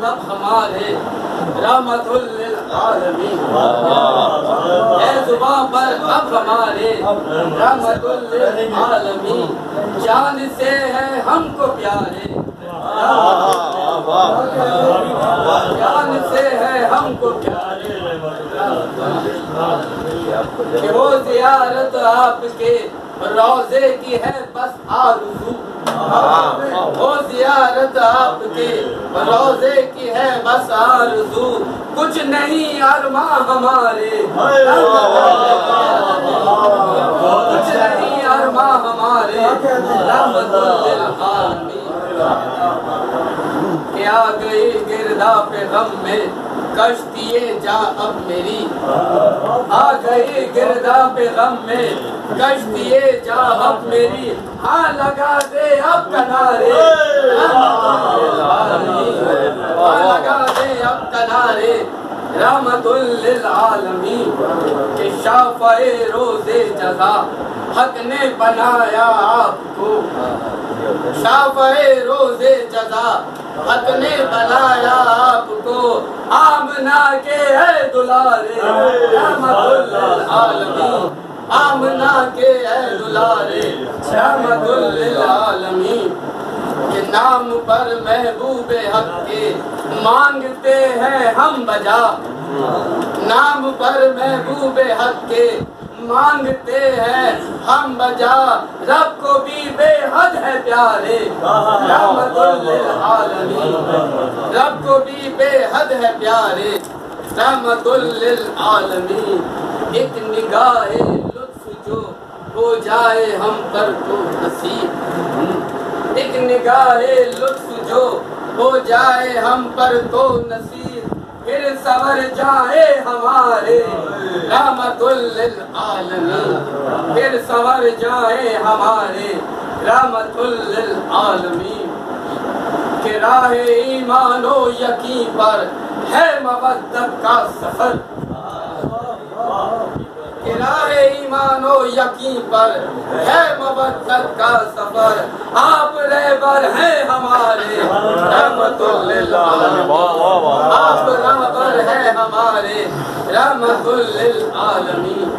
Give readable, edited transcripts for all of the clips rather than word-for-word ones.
اب ہمارے رحمت للعالمین، اے زباں پر اب ہمارے رحمت للعالمین، جان سے ہے ہم کو پیارے، جان سے ہے ہم کو پیارے، کہ وہ زیارت آپ کے روزے کی ہے بس آرزو، وہ زیارت آپ کے روزے کی ہے بس آرزو، کچھ نہیں ارماں ہمارے، کچھ نہیں ارماں ہمارے، رحمت للعالمین، کہ آ گئی گرداب غم میں کشتی جا اب میری، آ گئی گرداب غم میں کشتی جا اب میری، ہاں لگا دے اب کنارے، ہاں لگا دے اب کنارے، رحمت للعالمین، کہ شافع روز جزا حق نے بنایا آپ کو، شافع روز جزا حق نے بنایا آپ کو، آمنہ کے ہے دلارے، رحمت للعالمین، آمنہ کے ہے دلارے، رحمت للعالمین، کہ نام پر محبوب حق کے مانگتے ہیں ہم بجا، نام پر محبوب حق کے مانگتے ہیں ہم بجا، رب کو بھی بے حد ہے پیارے، رحمت للعالمین، رب کو بھی بے حد ہے پیارے، رحمت للعالمین، ایک نگاہ لطف جو ہو جائے ہم پر تو نصیب، ایک نگاہ لطف جو ہو جائے ہم پر تو نصیب، پھر سور جائے ہمارے رحمت للعالمین، پھر سور جائے ہمارے رحمت للعالمین، کہ راہ ایمان و یقین پر ہے مودت کا سفر، کہ راہ ایمان و یقین پر ہے مودت کا سفر، آپ رہبر ہیں ہمارے رحمت للعالمین، آپ رہبر ہیں ہمارے رحمت للعالمین،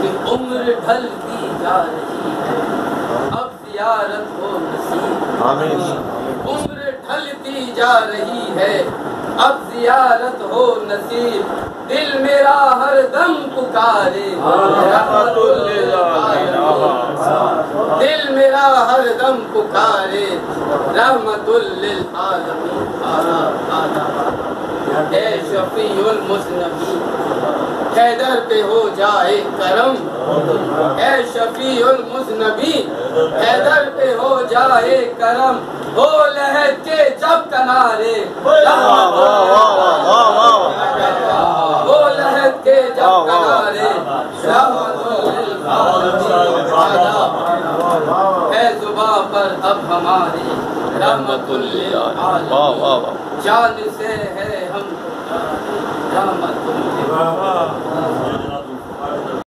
کہ عمر ڈھلتی جا رہی ہے اب زیارت ہو نصیب، عمر ڈھلتی جا رہی ہے اب زیارت ہو نصیب، دل میرا ہر دم پکارے رحمت للعالمین، دل میرا ہر دم پکارے رحمت للعالمین، اے شفیع المذنبین حیدر پہ ہو جائے کرم، اے شفیع المذنبین حیدر پہ ہو جائے کرم، ہو لہد کے جب کنارے، ہو لہد کے جب کنارے، رحمت للعالمین، اے زباں پر اب ہماری رحمت للعالمین، جان سے ہے ہم رحمت للعالمین۔